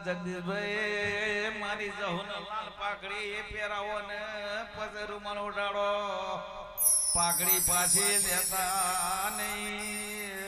જગદીશભાઈ મારી જહુન લાલ પાઘડી એ પહેરાવો ને પછી રૂમાલ ઉડાડો પાઘડી પાછી લેતા નહીં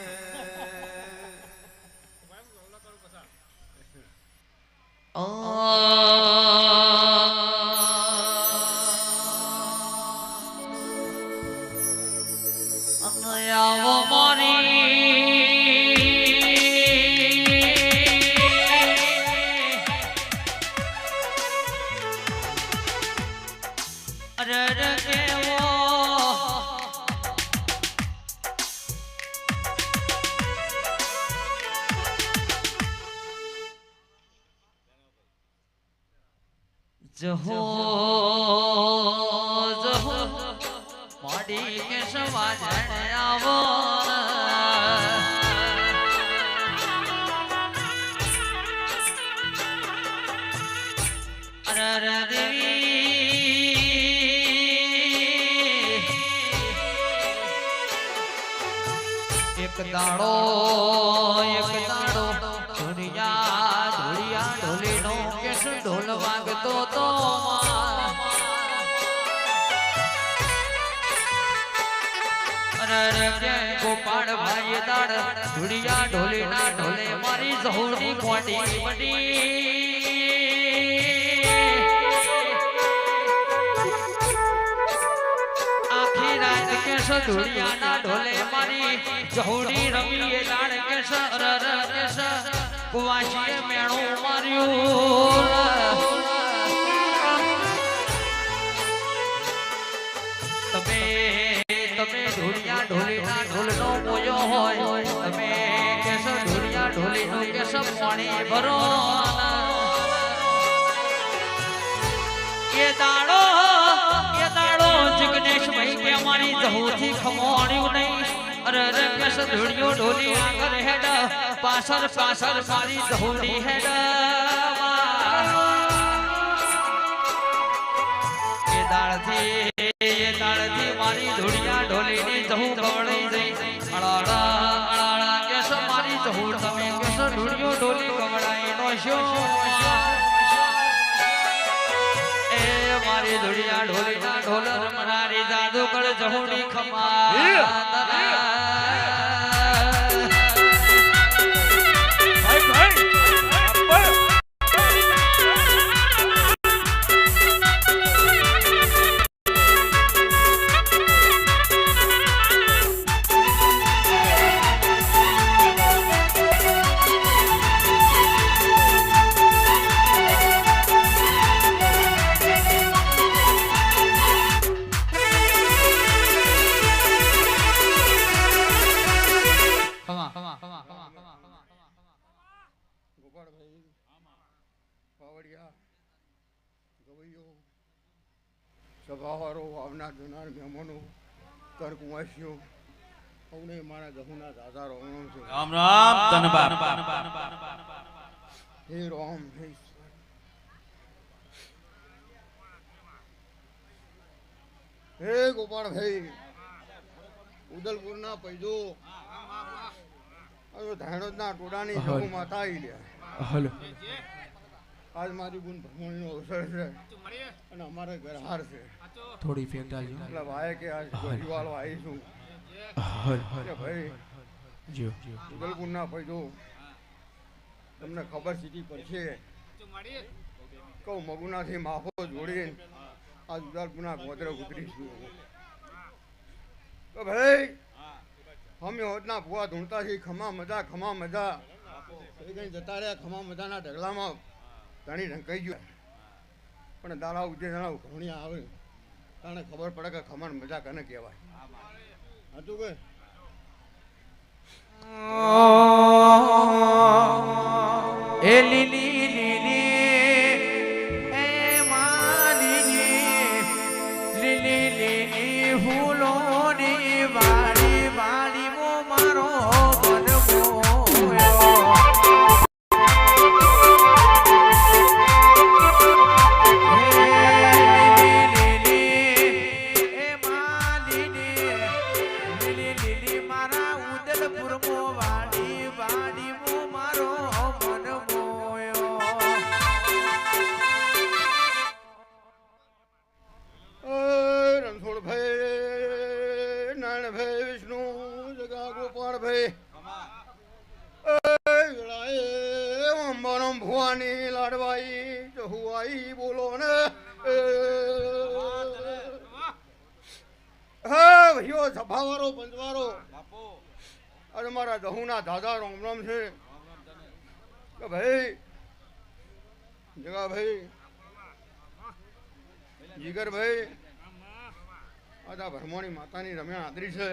જહો જહો માડી કે સમાજણ આવો અરર દેવી એક દાડો ધુનિયા ધુલિયા ઢોલીનો કેસ ઢોલ વાગતો તો ગોપાળ ભાઈ દાડ ધુલિયા ઢોલીના ઢોલે મારી જહુની મોટી આખી રાત કેસ ધુલિયાના ઢોલે મારી જહુની રમીએ લાડ કેસ અરર કેસ કુવાશીએ મેણું માર્યું તમે ઢોલિયા ઢોલીના ઢોલનો મોયો હોય તમે કેસ ઢોલિયા ઢોલીનો કેસ પાણી ભરો એ દાડો જગનેશ ભાઈ કે અમારી જહુથી ખમોણ્યું નહીં અરે કેસ ઢોલિયો ઢોલી આગળ હેડ પાછળ મારી જહુની હેડ એ દાળથી મારી ધુડિયા ઢોલીની જહુ ગવડાઈ જઈ અળાળા કેસ મારી જહુ તમે કેસ ઢોલિયો ઢોલી ગવડાઈ નો શો એ મારી ધુડિયા ઢોલીના ઢોલ રમનારી જાદુગર જહુની ખમા સભાવાળો આવનાર જનાર મહેમાનો કરકુવાસીઓ સૌને મારા જહુના દાદા રોમ છે રામ રામ ધનબાદ હે રામ હે હે ગોપાળ ભાઈ ઉદલપુરના પૈદો ધાણોદના ટોડાની જહુ માતા આવી લ્યા હલો આજ મારી બુન ભ્રમણનો અવસર છે અને અમારે ઘર હાર છે થોડી ફેંક ડાલજો એટલે ભાઈ કે આજ ગોરીવાળો આવીશું કે ભાઈ જો ઉદલપુરના પૈદો તમને ખબર સીધી પડશે કહું મગુનાથી માફો જોડીને આ ઉદલપુરના ગોદરે ઉતરીશું તો ભાઈ અમે હોતના ભુવા ધૂણતા છીએ ખમા મજા કઈ કઈ જતા રહ્યા ખમા મજાના ઢગલામાં ઘણી ઢંકાઈ ગયું પણ દાડા ઉજે જણા ઘણી આવે તને ખબર પડે કે ખમાન મજા કને કહેવાય હતું કે એ લીલી લીલી એ માલીની લીલી લીલી ફૂલોની વાડી વાડી મો મારો મન મોયો વાડી વાડી મો મારો મન મોયો નારાયણભાઈ વિષ્ણુ જગા ગોપાળભાઈ અંબારામ ભુવાની લાડવાઈ જહુઆઈ બોલો ને હા ભાઈઓ સભાવાળો પંચવારો આજે મારા દહુના દાદા રામ રામ છે કે ભાઈ જગાભાઈ જીગરભાઈ આ ભરમોની માતાની રમ્યા આદરી છે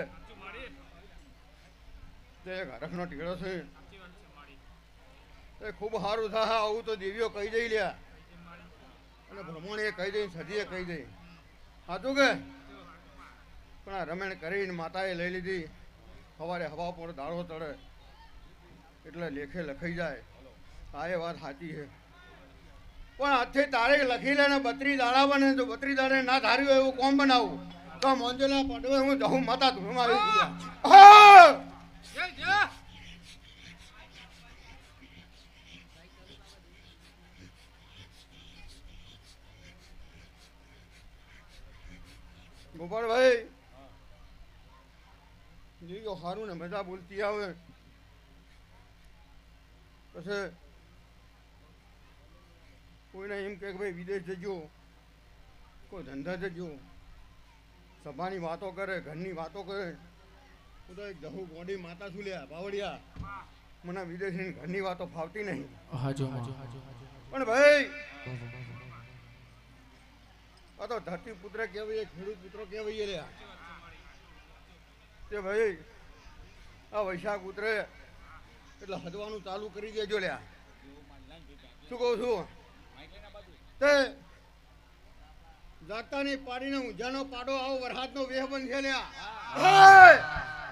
તે એક હરખનો ટીકડો છે એ ખૂબ સારું થાય આવું તો દેવીઓ કહી દઈ લ્યા અને ભ્રમણીએ કહી દઈ સજીએ કહી દઈ સાચું કે પણ આ રમેણ કરીને માતાએ લઈ લીધી સવારે હવા પર દાડો ચડે એટલે લેખે લખાઈ જાય આ એ વાત સાચી છે પણ આજથી તારીખ લખી લે ને 32 દાડા બને તો 32 દાડે ના ધાર્યું હોય એવું કોમ બનાવું તો મોંજેલા પડવે હું જહું માતા ધૂળમાં આવી ગયા ગોપાલભાઈ જીઓ સારું ને મજા બોલતી આવે પછી કોઈને એમ કે ભાઈ વિદેશ જજો કોઈ ધંધા જજો સભાની વાતો કરે ઘરની વાતો કરે હું તો એક જહુ ગોડી માતા છું લ્યા બાવડિયા મને વિદેશની ઘરની વાતો ફાવતી નહીં હાજો પણ ભાઈ આ તો ધરતી પુત્ર કહેવાય ખેડૂત પુત્ર કહેવાય લ્યા તે ભાઈ આ વૈશાખ ઉતરે એટલે હદવાનું ચાલુ કરી દેજો લ્યા શું કહું છું તે જાતાની પાડીને ઊંઝાનો પાડો આવો વરસાદનો વેહ બંધ છે લ્યા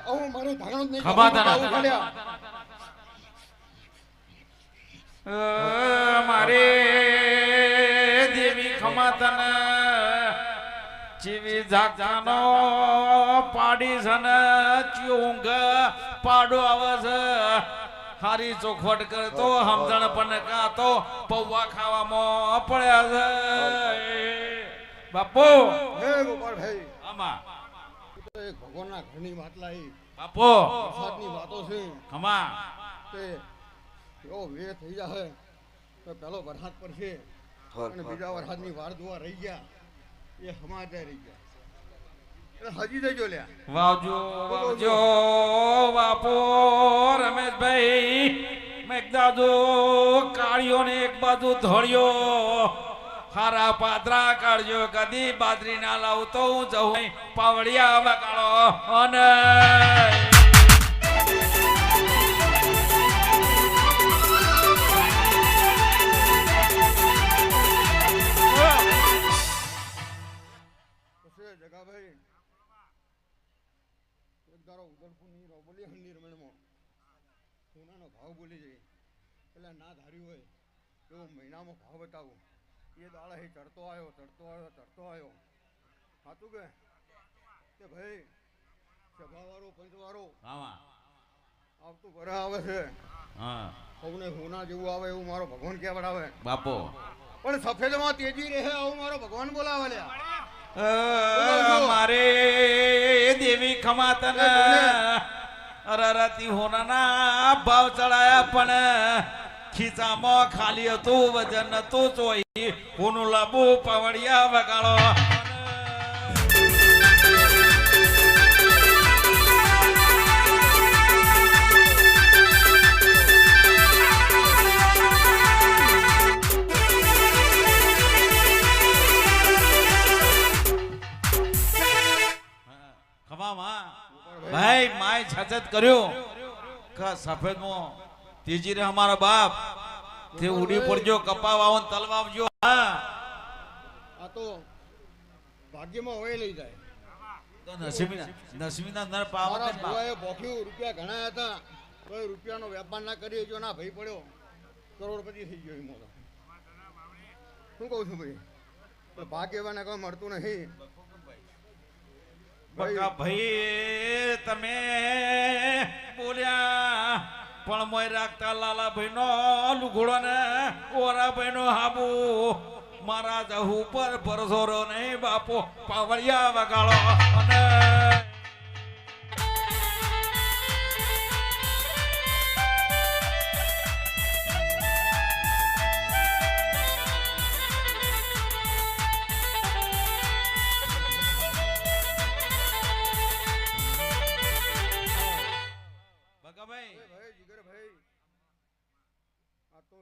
હું મારું ધારણ જ નહીં મારે દેવી ખમાતન ચીવી જાગતાનો પાડી છે ને ચૂંગ પાડો આવે છે હારી ચોખવટ કરતો સમજણ પણ કાતો પૌવા ખાવામાં પડ્યા છે બાપુ હે ગોપાલભાઈ આમાં એક ભગવાનના ઘરની વાત લાવી બાપુ વરસાદની વાતો છે ખમા તે એવો વેહ થઈ જાય તો પેલો વરસાદ પડશે અને બીજા વરસાદની વાર જોવા રહી ગયા એ સમાચાર રહી ગયા એટલે હજી દેજો લ્યા વાવજો વાવજો બાપુ રમેશભાઈ મેઘદાદુ કાળિયો ને એક બાજુ ધોળિયો હારા પાત્રા કાઢજો કદી બાજરી ના લાવતો હું જઉં પાવડિયા વગાડો અને જગાભાઈ એક દારો ઉદલપુરની રોબલી હંડી રમણમાં સોનાનો ભાવ બોલી જઈ એટલે ના ધાર્યું હોય એવો મહિનામાં ભાવ બતાવું એ દાડા એ ચડતો આવ્યો સાચું કે ભાઈ સભાવાળો પંચવાળો આવતું ઘરે આવે છે સૌને હોના જેવું આવે એવું મારો ભગવાન કહેવડાવે બાપો પણ સફેદમાં તેજી રહે આવું મારો ભગવાન બોલાવે લ્યા મારે દેવી ખમાતન અરરતી હોનાના ભાવ ચડાયા પણ ખીચામાં ખાલી હતું વજન નતું જોઈ હોનું લાબુ પાવડિયા વગાડો ભાઈ માય છચત કર્યો કે સફેદ મો તેજી રે હમારા બાપ તે ઉડી પડજો કપાવાઓ તલવાવજો હા આ તો ભાગ્યમાં હોય લઈ જાય તો નસીબના નર પાવત મારા ભુવાએ બોખ્યું રૂપિયા ઘણા હતા કોઈ રૂપિયાનો વેપાર ના કરી જો ના ભાઈ પડ્યો કરોડપતિ થઈ ગયો એમાં શું કહું છું ભાઈ તો ભાગ્યવાને કોઈ મળતું નહીં ભાઈ તમે બોલ્યા પણ મોય રાખતા લાલાભાઈ નો લુગડો ને ઓરાભાઈ નો હાબુ મારા જહુ પર ભરોસો નહીં બાપો પાવડિયા વગાડો અને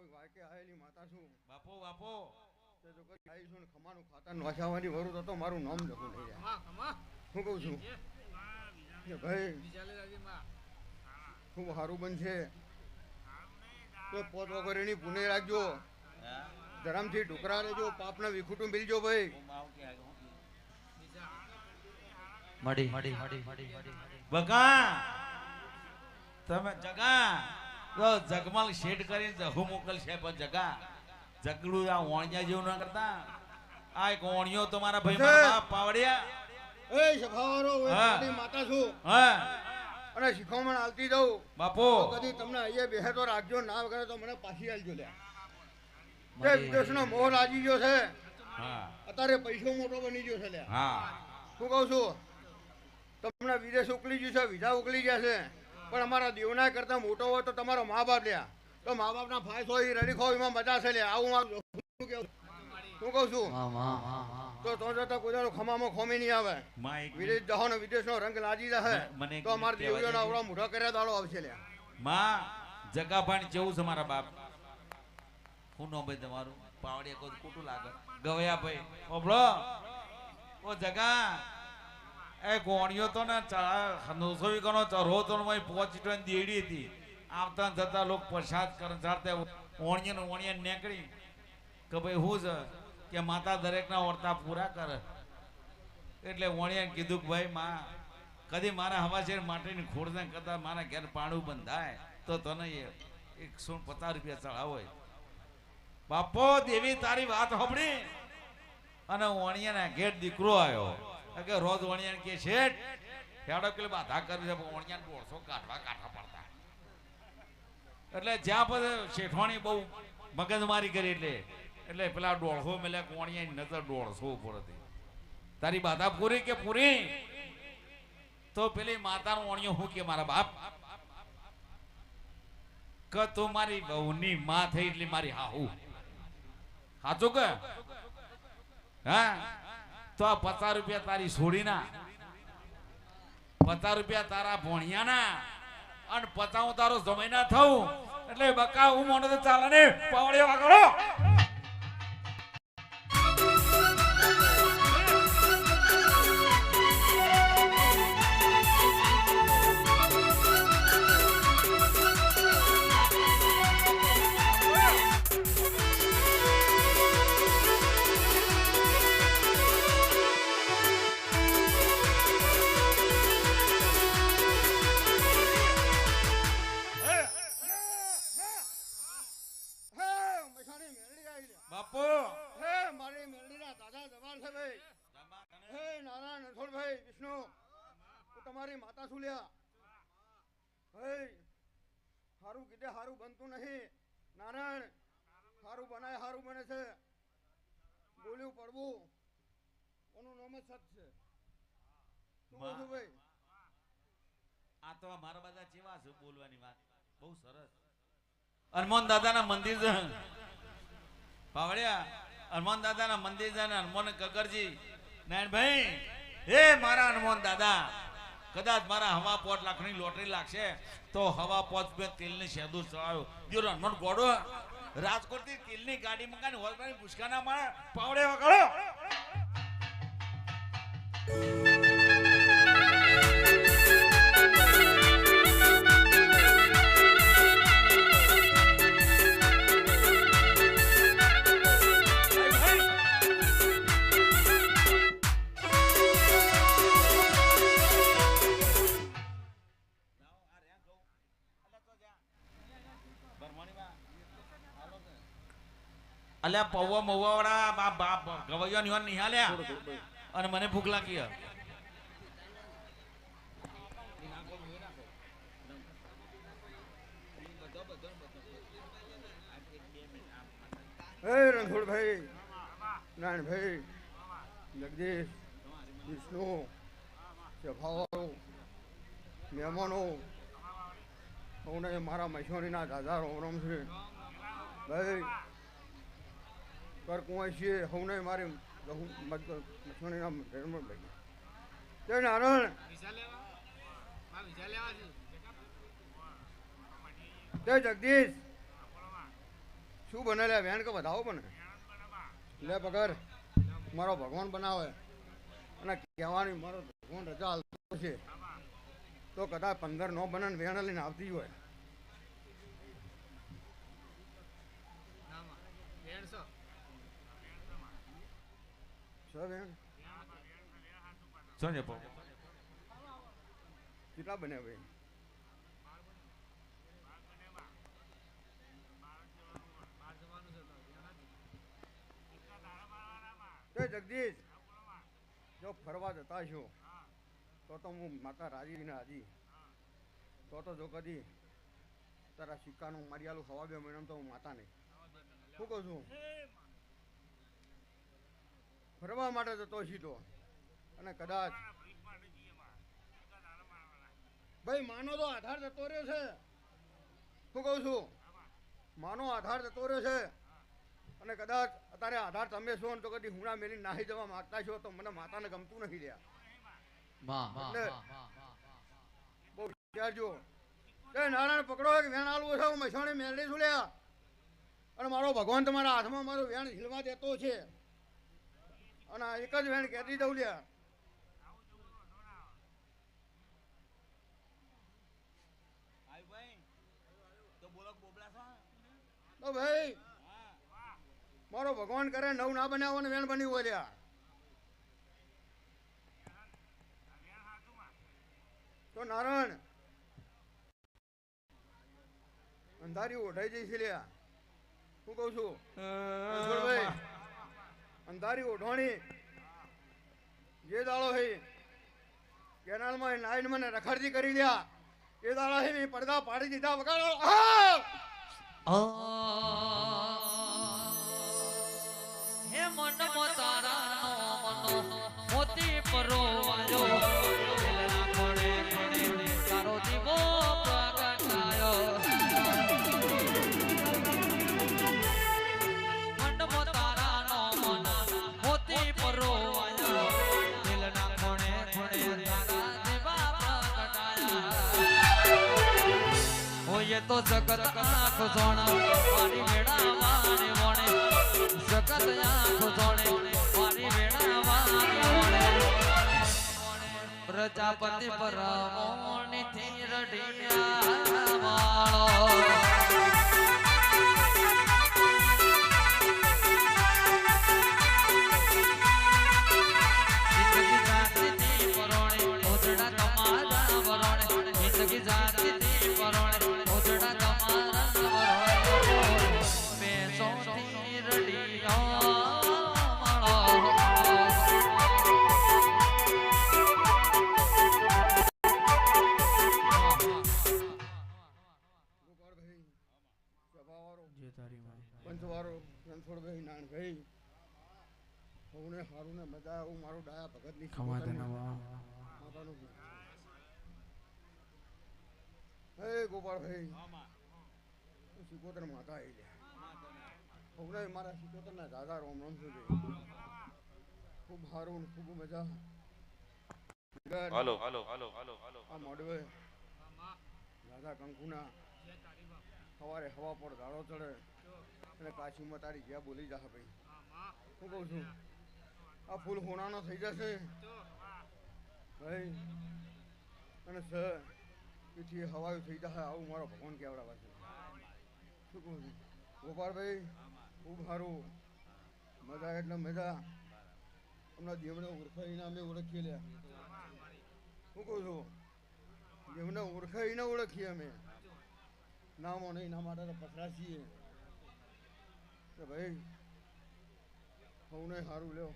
વાયકે આવેલી માતા છું બાપો બાપો તે તો કઈ આવીશું ને ખમાનું ખાતા નોશાવાની વરું તો મારું નામ લખું નહીં રહ્યા હું કહું છું કે ભાઈ ખૂબ સારું બનશે તો પોત વગેરેની પુણે રાખજો ધરમથી ઢોકરા લેજો પાપના વિખુટું મિલજો ભાઈ બકા તમે જગા તો જગમલ શેડ કરીને જહુ મોકલશે પણ જગા જગડું આ ઓણિયા જેવું ન કરતા આ એક ઓણિયો તમારા ભાઈ મારા બાપ પાવડિયા એ સભાવાળો હા. મારી માતા છું હા અને શિખામણ આલતી દઉં બાપો તો કદી તમને અહીંયા બેસે તો રાખજો ના વગર તો મને પાછી આલજો લ્યા તે વિદેશનો મોહ લાગી ગયો છે હા અત્યારે પૈસો મોટો બની ગયો છે લ્યા હા શું કહું છું તમને વિદેશ ઉકલી ગયું છે વિઝા ઉકલી ગયા છે પણ અમારા દેવના કરતા મોટો હોય તો તમારો મા બાપ લ્યા તો મા બાપના ફાયસ હોય રડી ખો એમાં મજા છે લ્યા આવું મારું શું કહું છું તો જતા કોઈ દાડો ખમામાં ખોમી નહીં આવે માં એક વિદેશ જહો ને વિદેશનો રંગ લાગી જશે મને એક તો અમારા મિનિટ દેવીઓના કહેવા આવડા મોઢા કર્યા દાડો આવશે લ્યા માં જગાભાણ જેવું છે મારા બાપ હું નો ભાઈ તમારું પાવડિયા કોઈ ખોટું લાગે ગવયા ભાઈ ઓબળો ઓ જગા એ ગોણિયો તો ને નોસોવી ગણો ચરો તો મય પહોંચી દેડી હતી આવતા જતા લોકો પ્રસાદ કરે ચારતે ઓણિયા નીકળી કે ભાઈ હું છે કે માતા દરેકના વર્તા પૂરા કરે એટલે ઓણિયાને કીધું કે ભાઈ માં કદી મારા હવા શેર માટેની ખોડને કરતા મારા ઘેર પાણું બંધાય તો તને 150 રૂપિયા ચડાવો બાપો દેવી તારી વાત સાંભળી અને ઓણિયાના ઘેર દીકરો આવ્યો કે રોજ ઓણિયાને કે શેઠ હેડો પેલી બાધા કરી છે ઓણિયાને 150 કાઠા પડતા એટલે જ્યાં પછી શેઠવાણી બહુ મગજમારી કરી એટલે પેલા 150 મેલે ઓણિયાની નજર 150 ઉપર હતી તારી બાધા પૂરી કે પૂરી તો પેલી માતાનો ઓણિયો હું કે મારા બાપ કે તું મારી બહુની માં થઈ એટલે મારી હાહુ સાચું કે હા તો આ 50 રૂપિયા તારી છોડીના 50 રૂપિયા તારા ભોણિયાના અને 50 હું તારો જમાઈના થઉં એટલે બકા હું મોનો તો ચાલે ને પાવળે વાગડો બાપુ હે મારી મેરડીના દાદા જવાન છે ભાઈ હે નારાયણ રણછોડભાઈ વિષ્ણુ હું તમારી માતા છું લ્યા હે હારું કીધે હારું બનતું નહીં નારાયણ હારું બનાય હારું બને છે બોલ્યું પડવું ઓનું નામ જ સત છે શું કહું છું ભાઈ આ તો મારા બધા જેવા છે બોલવાની વાત બહુ સરસ હનુમાન દાદાના મંદિર છે પાવડિયા હનુમાન દાદાના મંદિર છે ને હનુમાન કકરજી નારાયણભાઈ હે મારા હનુમાન દાદા કદાચ મારા હવા 5 લાખની લોટરી લાગશે તો હવા 5 રૂપિયા તેલની શેદું ચડાવ્યો જો હનુમાન ગોડો રાજકોટ થી તેલની ગાડી મંગાની હોલવાની પુષ્કાના મારે પાવડે વગાડો અલ્યા પૌવા મૌવા વાળા બાપ ગવૈયા નિવાન નિહાલ્યા અને મને ભૂખ લાગી હે રણછોડભાઈ નારાયણભાઈ જગદીશ વિષ્ણુ સભાવાળો મહેમાનો સૌને મારા મહેશ્વરીના દાદા રોમ છે ભાઈ કર કુંવાઈ છીએ સૌને મારી મહેશ્વરીના ધર્મભાઈ જય નારાયણ જય જગદીશ શું બને લે વેણ કે વધાવો બને લે પકડ મારો ભગવાન બનાવે અને કહેવાની મારો ભગવાન રજા હાલતો છે તો કદાચ 15 નો બને ને વેણ લઈને આવતી હોય વેણ સોને પો કેટલા બન્યા ભાઈ જગદીશ જો ફરવા જતા છો તો હું માતા રાજી ને હાજી તો જો કદી તારા સિક્કાનું મારી આલું હવા 2 મહિનામાં તો હું માતા નહીં શું કહું છું ફરવા માટે જતો સીધો અને કદાચ ભાઈ માનો તો આધાર જતો રહ્યો છે શું કહું છું માનો આધાર જતો રહ્યો છે અને કદાચ અત્યારે આધાર તમે છો ને તો કદી હુણા મેલી નાહી જવા માંગતા છો તો મને માતાને ગમતું નથી રહ્યા એટલે બહુ વિચારજો નારાયણ પકડો એક વેણ આલવું છે હું મહેસાણી મેળવી છું લ્યા અને મારો ભગવાન તમારા હાથમાં મારું વેણ ઝીલવા દેતો છે અને એક જ વેણ કહેતી દઉં લ્યા તો ભાઈ મારો ભગવાન કરે નવ ના બનાવો ને વેણ બન્યું હોય લ્યા તો નારાયણ અંધારી ઓઢાઈ જઈ છે લ્યા શું કઉ છું ભાઈ અંધારી ઓઢવાણી જે દાડો હે કેનાલમાં નાઈન મને રખડતી કરી લ્યા એ દાડા હે પડદા પાડી દીધા વગાડો હે મન તારા મનો મોતી પરોવાયો દિલના ખોડે ખોડે તારો દીવો પ્રગટાયો મન તારા મનો મોતી પરોવાયો દિલના ખોડે ખોડે તારા દીવા પ્રગટાયા હોય તો જગત આંખ જોણા મારી મેળા મારી વણે જગત આંખ જોણે મારી મેળા મારી વણે પ્રજાપતિ પરમોની થી રડિયા વાળો જિંદગી જાતી પરોણે ઓજડા કમારા વરોણે જિંદગી જાતી પરોણે ઓજડા કમારા વરોણે મે સોથી રડિયા જે તારી માં પંચવારો રણછોડભાઈ નાનભાઈ સૌને હારું ને મજા આવું મારું ડાયા ભગતની ખમા ધનવા માતાનું હે ગોપાળભાઈ સિકોતર માતા આવી ગયા સૌને મારા સિકોતરના દાદા રોમ રોમ છું ખૂબ હારું ને ખૂબ મજા હાલો હાલો હાલો હાલો હાલો આ મોડવે દાદા કંકુના સવારે હવા પર દાડો ચડે અને કાશીમાં તારી જ્યાં બોલી જા ભાઈ હું કહું છું આ ફૂલ હોણાનો થઈ જશે ભાઈ અને પીઠી હવાયું થઈ જશે આવું મારો ભગવાન કહેવડાવે છે શું કહું છું ગોપાળભાઈ ખૂબ સારું મજા એટલે મજા હમણાં દેવને ઓળખાઈને અમે ઓળખીએ લ્યા શું કહું છું દેવને ઓળખાઈને ઓળખીએ અમે નામો નહીં ના માટે પથરા છીએ કે ભાઈ સૌને સારું લ્યો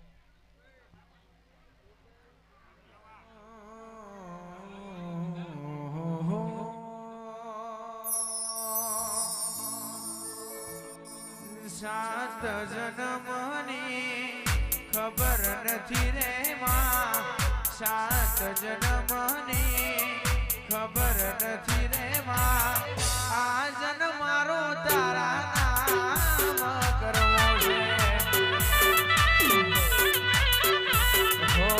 સાત જન્મની ખબર નથી રે માં સાત જન્મની ખબર નથી રે માં આ જન્મ મારો તારા નામ કરવો છે હો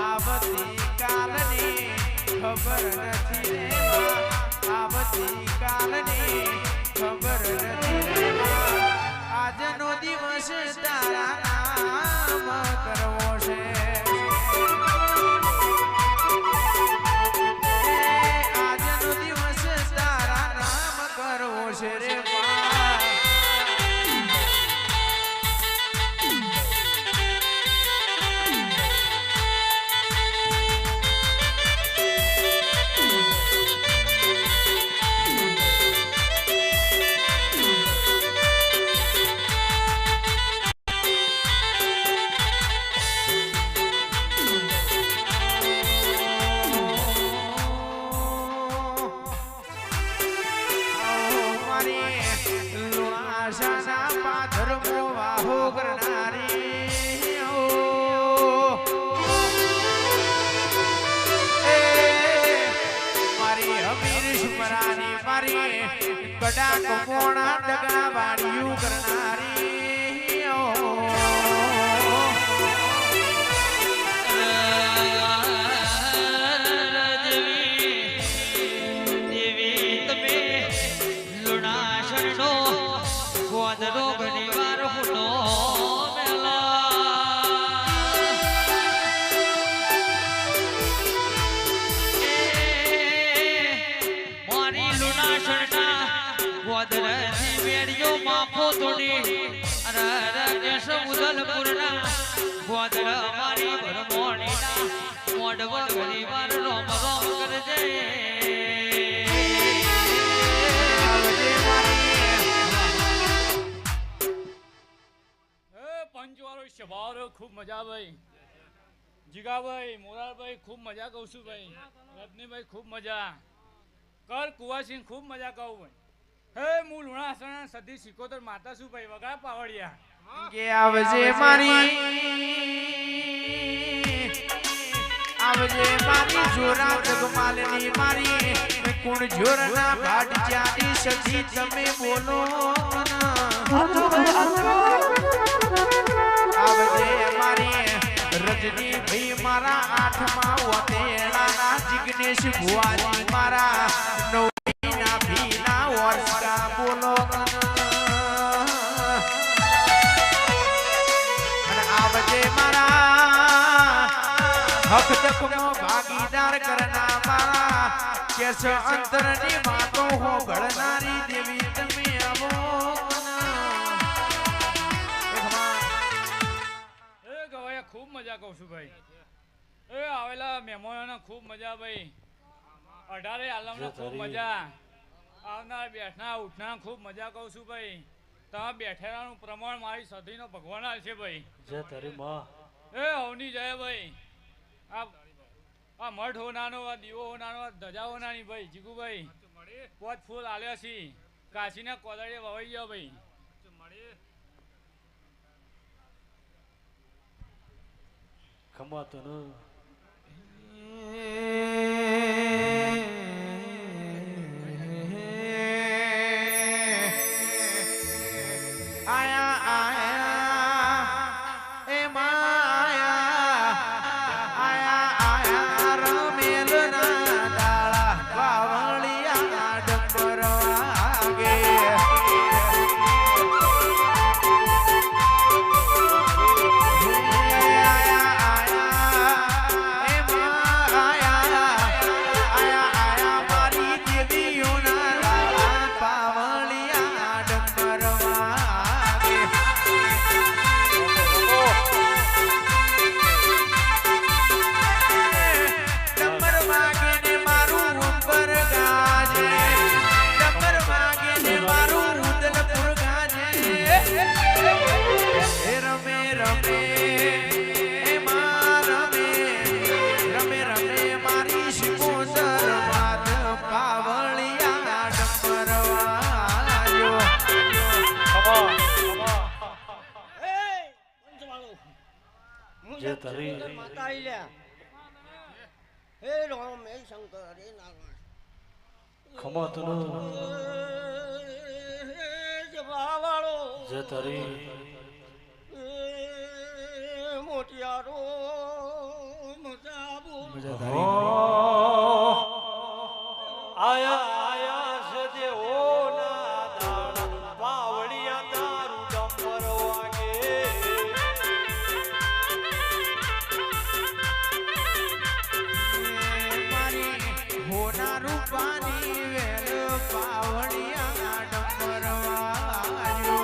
આવતી કાલની ખબર નથી રે માં આવતી કાલની ખબર નથી રે માં આજનો દિવસ તારા નામ કરવો છે આજનો દિવસ તારા નામ કરવો છે રે બા કડા કપોણા ડગા વાળ્યું કરનારી દેવી તમે લુણાશરનો ગોદરો ઘણી વાર હુનો મારી લુણાશરના ગોદરથી મેળ્યો માફો તોડી અને રકેશ મુદલપુરના ગોદર મારી ભરમોણીના મોઢવ ઘણી વાર રોમ રોમ કરજે પંચવાળો સ્વભાવ ખૂબ મજા ભાઈ જીગાભાઈ મોરારભાઈ ખૂબ મજા કહું છું ભાઈ રજનીભાઈ ખૂબ મજા કર કુવાસિંહ ખૂબ મજા કહું ભાઈ હે હું લુણાસણા સદી સિકોતર માતા છું ભાઈ વગા પાવડિયા કે આવજે મારી જોરા જગમાલની મારી કુણ જોરના ભાટ ચાલી સદી તમે બોલો આવજે મારી રજની ભાઈ મારા આઠમા વતેલાના જિગ્નેશ ભુવાજી મારા નવમીના ભીના વર્ષા બોલો અને આવજે મારા હક તકનો ભાગીદાર કરના મારા કેસ અંતરની વાતો હો ઘડનારી દેવી તમે આવો ખૂબ મજા કહું છું ભાઈ એ આવેલા મહેમાનોને ખૂબ મજા ભાઈ 18 આલમને ખૂબ મજા આવનાર બેઠના ઉઠના ખૂબ મજા કહું છું ભાઈ તમે બેઠેલાનું પ્રમાણ મારી સદીનો ભગવાન છે ભાઈ જય તારી માં એ હવની જય ભાઈ આ મઠ હોનાનો આ દીવો હોનાનો આ ધજા હોનાની ભાઈ જીગુભાઈ પોત ફૂલ આલ્યા છી કાશીના કોદળે વવાઈ ગયો ભાઈ ખમાતો ન જય તારી માતા આઈલ્યા હે રામ હે શંકર હે નારાયણ ખમાતો ન જવાવાળો જય તારી મોટિયારો મજાબો આયા આયા છે દેવો ના દાડા પાવડિયા દારૂ ડંબર રૂપાની વેલ પાવડિયા ડમરવાજો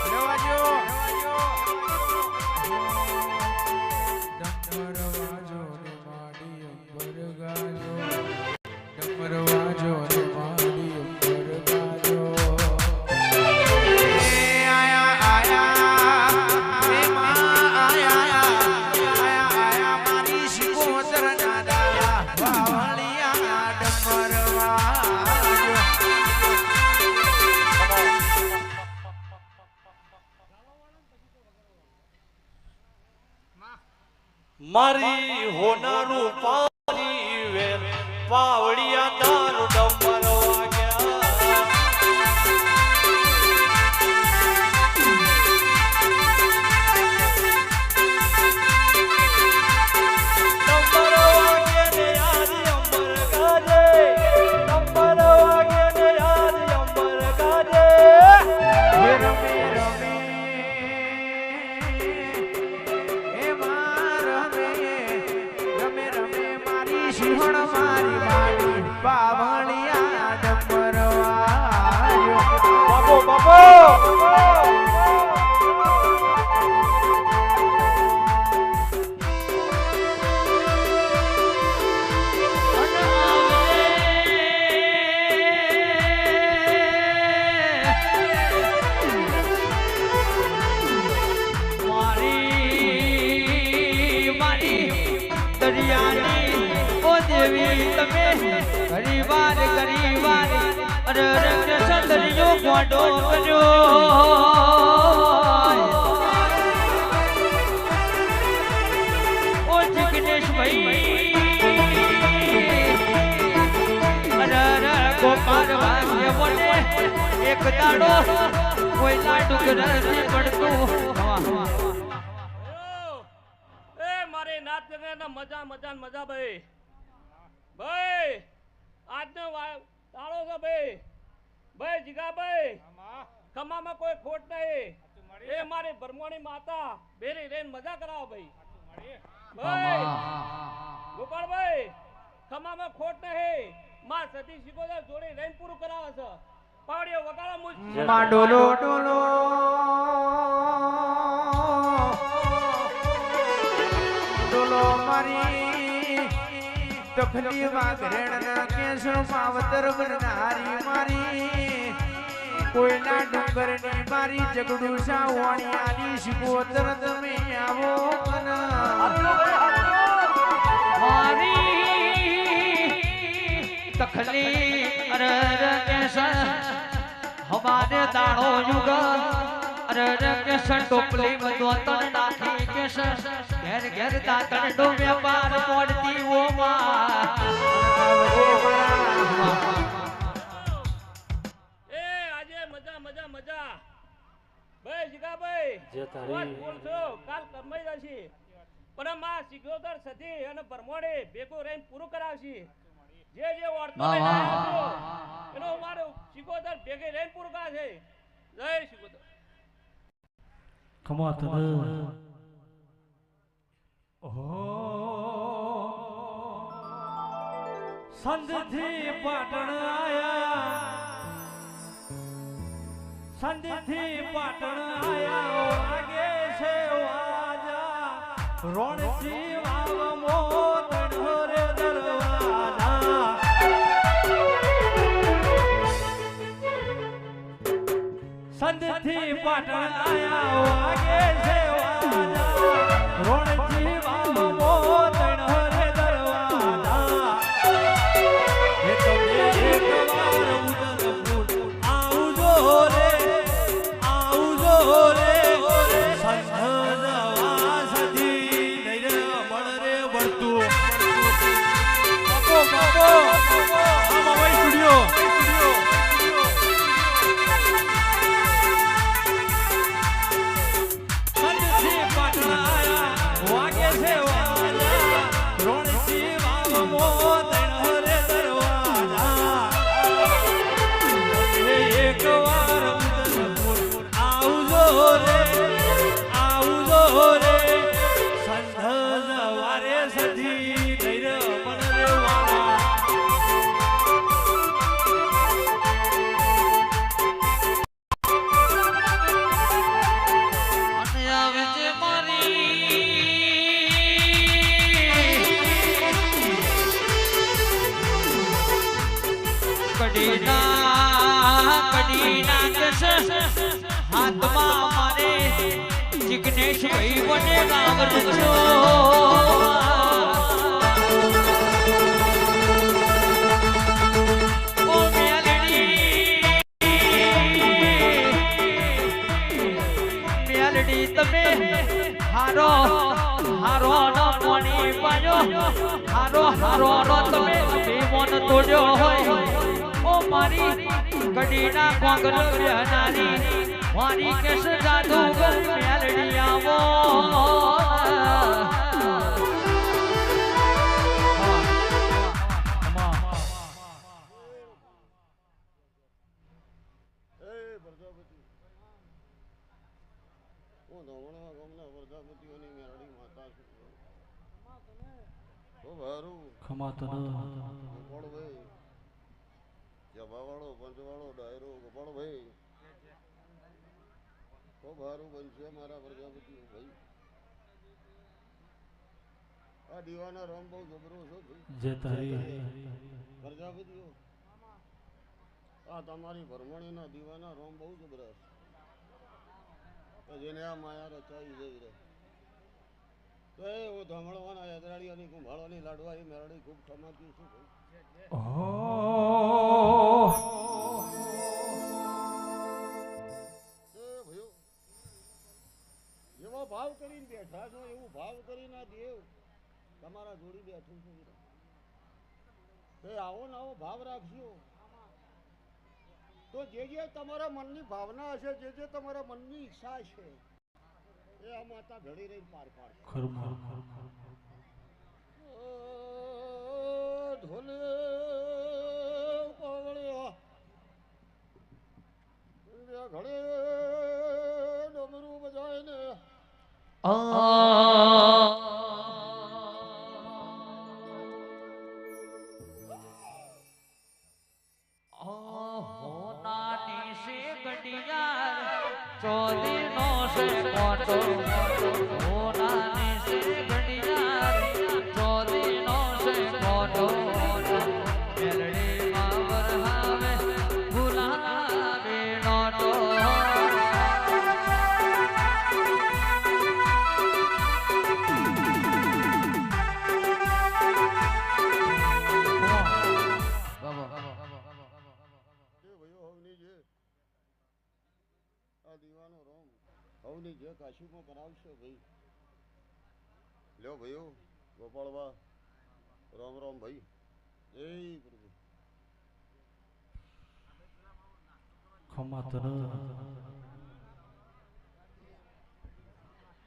લેવાજો ડમરવાજો ને માડી અંબર ગાજો ડમરવાજો ને માડી અંબર ગાજો આયા આયા રે માં આયા મારી શિકોતર ના દાયા પાવડિયા ડમરવાજો મારી હોનારું પારી વેલ પાવડિયા તારું ડમર વાગ્યા ડમર વાગે ને યાર અંબર ગાજે ડમર વાગે ને યાર અંબર ગાજે રમે રમે એ માં રમે રમે રમે મારી સિંહણ મારી માડી પાવણિયા ડમરવાયો બાપો બાપો ગરીબાન ગરીબાન અરે કૃષ્ણ દરિયો ગોડો કર્યો ઓ જિગ્નેશ ભાઈ અરે ગોપાલ ભાગ્ય બોલે એક દાડો કોઈ લાડુ નથી પડતું એ મારે નાચ ના મજા મજા ને મજા ભાઈ ભાઈ આજનો તાળો છે ભાઈ ભાઈ જીગાભાઈ ખમામાં કોઈ ખોટ નહીં એ મારી ભરમોણી માતા બેરી રેન મજા કરાવો ભાઈ ભાઈ ગોપાલભાઈ ખમામાં ખોટ નહીં માં સતી શિકોદર જોડે રેન પૂરું કરાવે છે પાવડીઓ વગાડો મુજ માં ડોલો ડોલો ડોલો મારી તખલી વાઘરેણ ના કેસો માવતર બનનારી મારી કોઈના ડુંગર ની મારી જગડું સાવણિયાની શિકોતર તમે આવો મારી તખલી અરે કેસર હમારે દાડો યુગ અરે કેસર ટોપલી બધો તન નાખી કેસર ઘેર ઘેર દાતણ ડો વેપાર પડતી ઓ માં એ આજે મજા મજા મજા ભાઈ જીગાભાઈ જે તારી વાત બોલશો કાલ કરમાઈ જશે પણ માં શિકોદર સતી અને ભરમોડે ભેગો રહીને પૂરું કરાવશે જે જે વર્તો એનો મારો શિકોદર ભેગે રહીને પૂરું કરાશે જય શિકોદર ખમા તને સંધથી પાટણ આયા સંધથી પાટણ આયા વાગે છે વાજા રોણથી વાવ મોતણ રે દરવાજા સંધથી પાટણ આયા વાગે છે વાજા રોણથી વાવ મોતણ રે દરવાજા એ તો એકવાર ઉદલપુર આવજો રે સંધવા સધી નૈર મળ રે વર્તું બાપો બાપો આ મોબાઈલ સ્ટુડિયો સંધથી પાટણ આયા વાગે છે વાલા કડીના કેસ હાથમાં મારે જિગ્નેશ ભાઈ બને ગાવરજો ઓ મેલડી તમે હારો હારો નો પાણી પાયો હારો હારો નો તમે અભિમાન તોડ્યો હોય ઓ મારી કડીના કોંગર રહેનારી મારી કેસ જાદુગર મેલડી આવો પ્રજાપતિ હું ધોવણા ગામના પ્રજાપતિઓની મેરડી માતા છું ઓ ભારું ગોપાળભાઈ જભાવાળો પંચવાળો ડાયરો ગોપાળભાઈ ઓ ભારું બનશે મારા પ્રજાપતિઓ ભાઈ આ દીવાના રામ બહુ જબરો છો પ્રજાપતિઓ આ તમારી ભરમણીના દીવાના રોમ બહુ જબરા છે જેને આ માયા રચાઈ જઈ રહે તો એ હું ધમળવાના યદરાળીઓની કુંભાળોની લાડવાની મેરડી ખૂબ કમાતી છું ભાઈ એવો ભાવ કરીને બેઠા છો એવું ભાવ કરીને આ દેવ તમારા જોડી બેઠું છું તો આવો ને આવો ભાવ રાખજો તો જે તમારા મનની ભાવના હશે જે તમારા મનની ઈચ્છા છે એ આ માતા ઘડી રહીને પાર પાડશે ઢોલે પાવળ્યા ઘડે ડમરું બજાય ને ચોદી નો છે કોટો હોનાની છે ઘડિયાળ ચોદી નો છે કોટો મેલડી માં વરહાવે ગુલાબી નોટો દીવાનો રોમ હવની જે કાશીમાં કરાવશે ભાઈ લ્યો ભાઈઓ ગોપાળવા રોમ રોમ ભાઈ જય પ્રભુ ખમાતર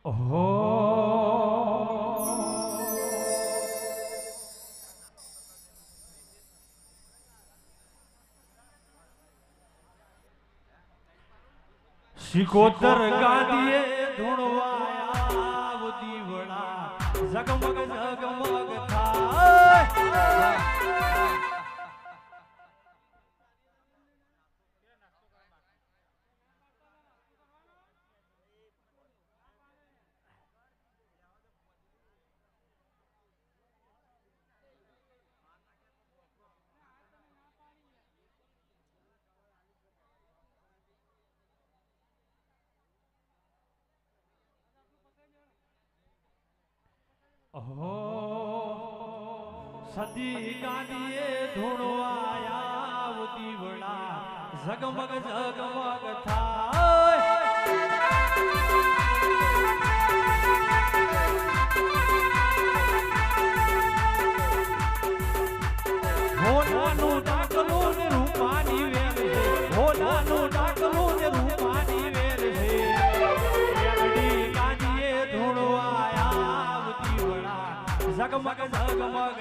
ઓહો શિકોતર ગાદીએ ધૂણવાયા દીવડા ઝગમગ ઝગમગ થાય સદી ગાડીએ ધૂણવાયા દીવડા ઝગમગ ઝગમગ થાય હોનાનું ડાકલું ને રૂપાની વેર છે હોનાનું ડાકલું ને રૂપાની વેર છે મેલડી ગાડીએ ધૂણવાયા દીવડા ઝગમગ ઝગમગ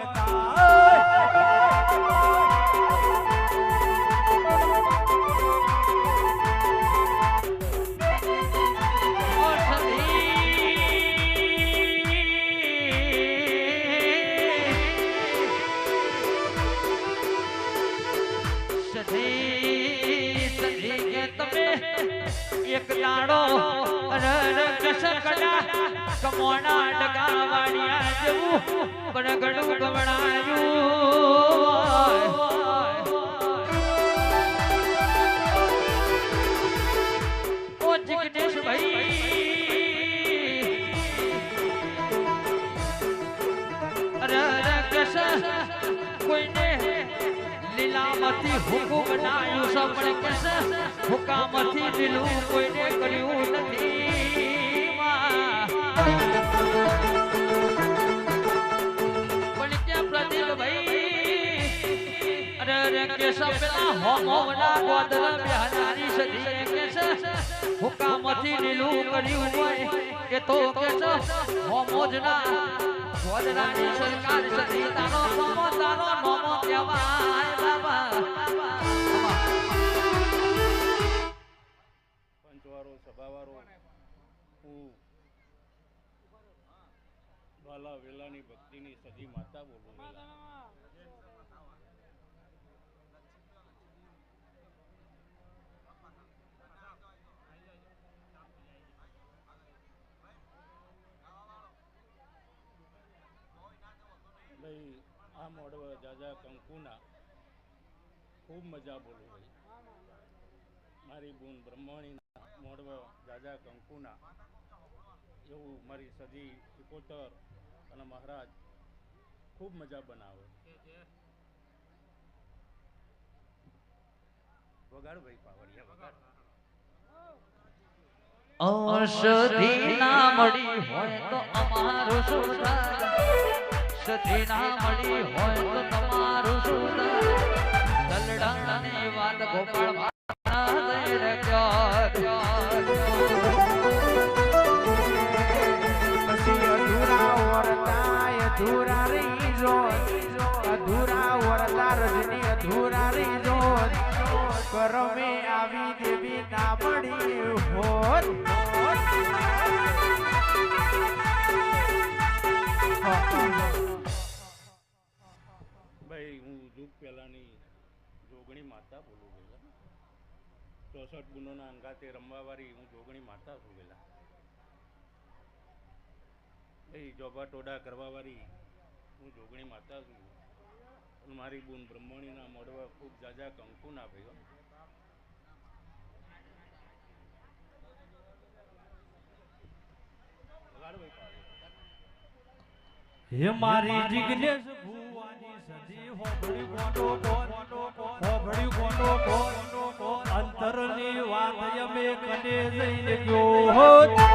એક દાડો કમોણા ડગા વાળિયા જેવું ગણગણું ગવડાયું હુકામથી હુકુમ બનાવ્યું છે પણ કે છે હુકામથી દિલું કોઈને કર્યું નથી પણ કે પ્રદીપ ભાઈ અરે કે સપના હોમોના ગોદર બિહારી સદી કે છે હુકામથી દિલું કર્યું હોય કે તો કે છે હોમોજના ગોદરાની સરકાર સદી તારો નમો કહેવાય બાબા પંચવારો સભાવારો હું બાલા વેલાની ભક્તિની સદી માતા બોલું ભાઈ આ મોડવા જાજા કંકુના ખૂબ મજા બોલું ભાઈ મારી બૂન બ્રહ્મણીના મોડવા જાજા કંકુના એવું મારી સદી 71 અને મહારાજ ખૂબ મજા બનાવે વગાડ ભાઈ પાવડિયા વગાડ ઔષધિ ના મળી હોય તો અમારું સુધાર સધી ના મળી હોય તો તમારું સુધાર દલડાની વાત ગોપાળ પછી અધૂરા વરતાય અધૂરા રહી જોત અધૂરા વરતા રજની અધૂરા રહી જોત કરમે આવી દેવી ના મળી હોત ભાઈ હું યુગ પહેલાની જોગણી માતા બોલું પેલા 64 ગુણોના અંગાતે રમવાવાળી હું જોગણી માતા છું પેલા એ જોબા ટોડા કરવાવાળી હું જોગણી માતા છું મારી બૂન બ્રહ્મણીના મોડવા ખૂબ જાજા કંકુ ના ભાઈઓ હે મારી જિગ્નેશ ભુવાની સદી હોબળી ગોંડો અંતરની વાત અમે કને જઈને ગયો હોત